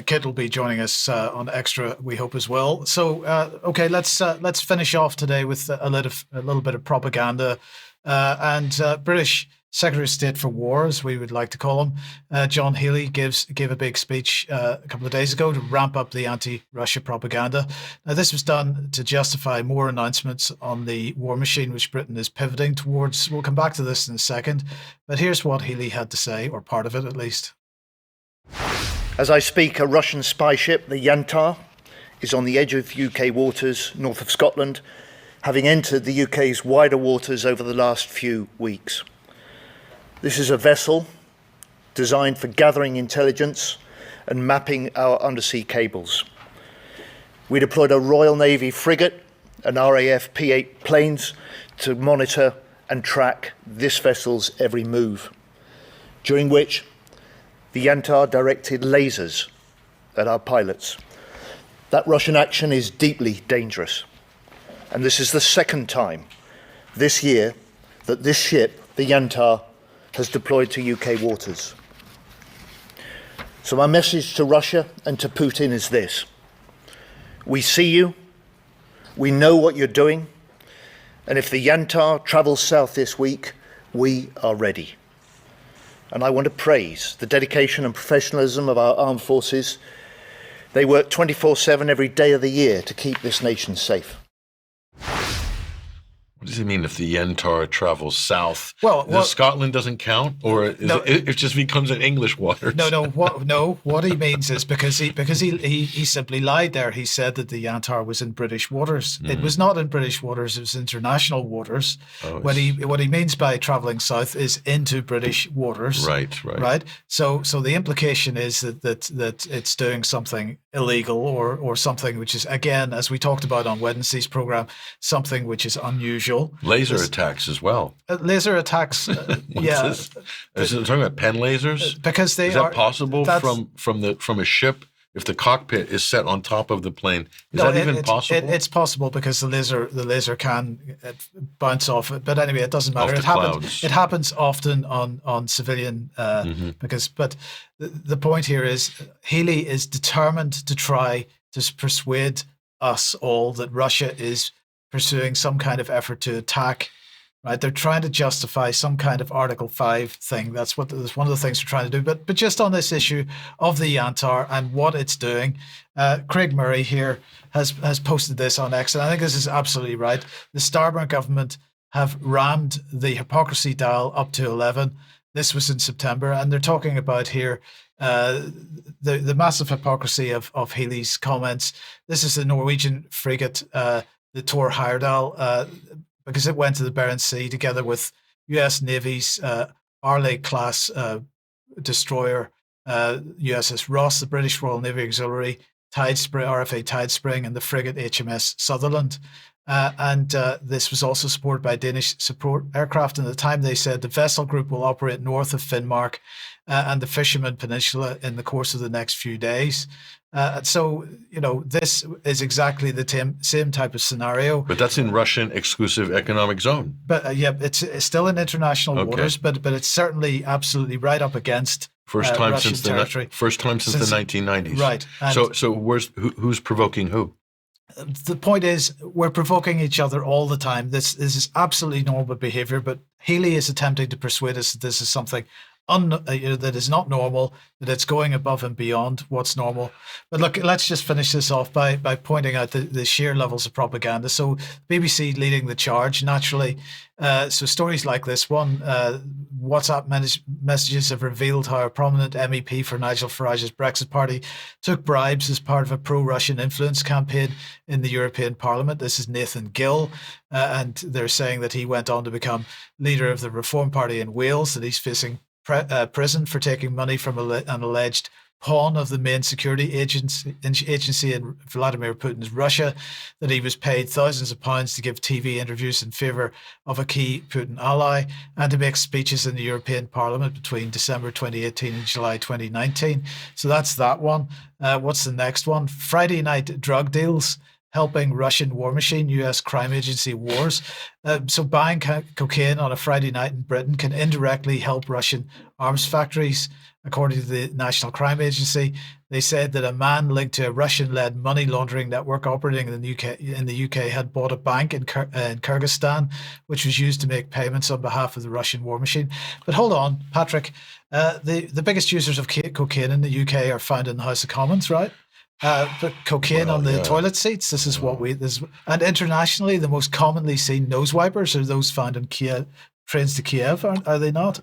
Kit will be joining us on Extra, we hope, as well. So, okay, let's finish off today with a little bit of propaganda. And British Secretary of State for War, as we would like to call him, John Healey, gave a big speech a couple of days ago to ramp up the anti-Russia propaganda. Now, this was done to justify more announcements on the war machine, which Britain is pivoting towards. We'll come back to this in a second. But here's what Healey had to say, or part of it at least. As I speak, a Russian spy ship, the Yantar, is on the edge of UK waters north of Scotland, having entered the UK's wider waters over the last few weeks. This is a vessel designed for gathering intelligence and mapping our undersea cables. We deployed a Royal Navy frigate and RAF P-8 planes to monitor and track this vessel's every move, during which the Yantar directed lasers at our pilots. That Russian action is deeply dangerous. And this is the second time this year that this ship, the Yantar, has deployed to UK waters. So my message to Russia and to Putin is this: we see you, we know what you're doing, and if the Yantar travels south this week, we are ready. And I want to praise the dedication and professionalism of our armed forces. They work 24/7 every day of the year to keep this nation safe. What does it mean if the Yantar travels south? Well, Scotland doesn't count, or it just becomes an English waters? No. What he means is because he simply lied there. He said that the Yantar was in British waters. It was not in British waters. It was international waters. What he means by traveling south is into British waters. Right. So the implication is that it's doing something illegal or something which is, again, as we talked about on Wednesday's program, something which is unusual. Laser attacks as well. Laser attacks, yeah. Is it talking about pen lasers? Because is that possible from a ship? If the cockpit is set on top of the plane, is that even possible? It's possible because the laser can bounce off it. But anyway, it doesn't matter. It happens often on civilian but the point here is Healey is determined to try to persuade us all that Russia is pursuing some kind of effort to attack, right? They're trying to justify some kind of Article 5 thing. That's one of the things they're trying to do. But just on this issue of the Yantar and what it's doing, Craig Murray here has posted this on X, and I think this is absolutely right. The Starmer government have rammed the hypocrisy dial up to 11. This was in September, and they're talking about here the massive hypocrisy of Healy's comments. This is the Norwegian frigate, the Tor Heyerdahl, because it went to the Barents Sea together with U.S. Navy's Arleigh-class destroyer, USS Ross, the British Royal Navy Auxiliary, RFA Tidespring, and the frigate HMS Sutherland. This was also supported by Danish support aircraft. And at the time, they said the vessel group will operate north of Finnmark and the Fisherman Peninsula in the course of the next few days. So, this is exactly the same type of scenario. But that's in Russian exclusive economic zone. But it's still in international waters, but it's certainly absolutely right up against First time Russian since territory. First time since the 1990s. Right. And so who's provoking who? The point is, we're provoking each other all the time. This is absolutely normal behavior, but Healy is attempting to persuade us that this is something that is not normal, that it's going above and beyond what's normal. But look, let's just finish this off by pointing out the sheer levels of propaganda. So BBC leading the charge, naturally. So stories like this one, WhatsApp messages have revealed how a prominent MEP for Nigel Farage's Brexit party took bribes as part of a pro-Russian influence campaign in the European Parliament. This is Nathan Gill, and they're saying that he went on to become leader of the Reform Party in Wales, that he's facing prison for taking money from an alleged pawn of the main security agency in Vladimir Putin's Russia, that he was paid thousands of pounds to give TV interviews in favour of a key Putin ally and to make speeches in the European Parliament between December 2018 and July 2019. So that's that one. What's the next one? Friday night drug deals helping Russian war machine, US crime agency wars. So buying cocaine on a Friday night in Britain can indirectly help Russian arms factories, according to the National Crime Agency. They said that a man linked to a Russian-led money laundering network operating in the UK had bought a bank in Kyrgyzstan, which was used to make payments on behalf of the Russian war machine. But hold on, Patrick. The biggest users of cocaine in the UK are found in the House of Commons, right? But cocaine on the toilet seats. This is what and internationally, the most commonly seen nose wipers are those found in trains to Kiev, are they not?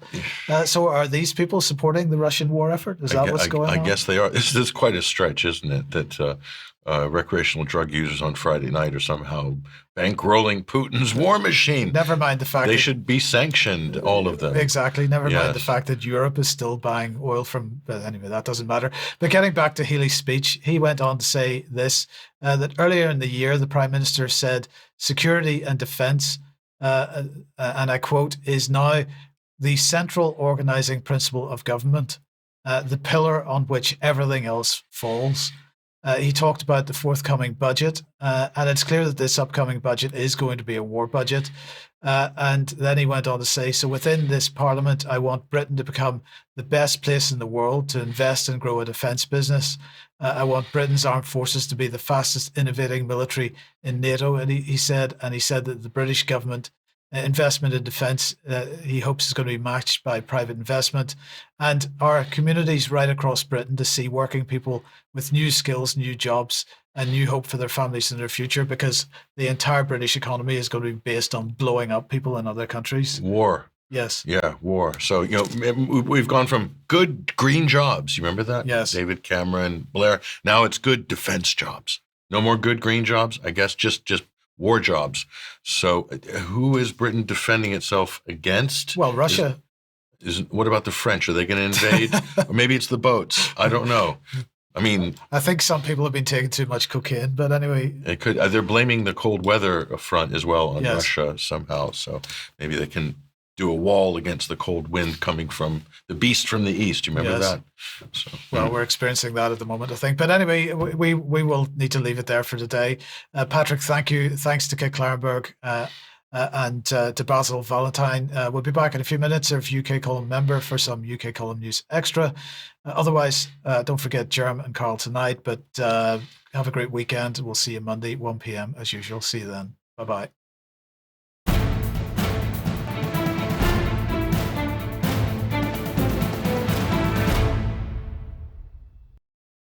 So are these people supporting the Russian war effort? Is that what's going on? I guess they are. This is quite a stretch, isn't it? That recreational drug users on Friday night are somehow bankrolling Putin's war machine. Never mind the fact they should be sanctioned, all of them. Exactly. Never mind the fact that Europe is still buying oil from. But anyway, that doesn't matter. But getting back to Healy's speech, he went on to say this: that earlier in the year, the Prime Minister said security and defence, and I quote, is now the central organising principle of government, the pillar on which everything else falls. He talked about the forthcoming budget, and it's clear that this upcoming budget is going to be a war budget. And then he went on to say, so within this parliament, I want Britain to become the best place in the world to invest and grow a defence business. I want Britain's armed forces to be the fastest innovating military in NATO. And he said that the British government investment in defence, he hopes, is going to be matched by private investment, and our communities right across Britain to see working people with new skills, new jobs, and new hope for their families and their future, because the entire British economy is going to be based on blowing up people in other countries. War. Yes. Yeah, war. So, we've gone from good green jobs. You remember that? Yes. David Cameron, Blair. Now it's good defense jobs. No more good green jobs, I guess, just war jobs. So who is Britain defending itself against? Well, Russia. What about the French? Are they going to invade? Or maybe it's the boats. I don't know. I mean, I think some people have been taking too much cocaine, but anyway. It could. They're blaming the cold weather front as well on Russia somehow. So maybe they can do a wall against the cold wind coming from the beast from the east. You remember that? So, well, we're experiencing that at the moment, I think. But anyway, we will need to leave it there for today. Patrick, thank you. Thanks to Kit Klarenberg and to Basil Valentine. We'll be back in a few minutes. Our UK Column member for some UK Column News Extra. Otherwise, don't forget Jerem and Carl tonight. But have a great weekend. We'll see you Monday, 1 p.m. as usual. See you then. Bye-bye.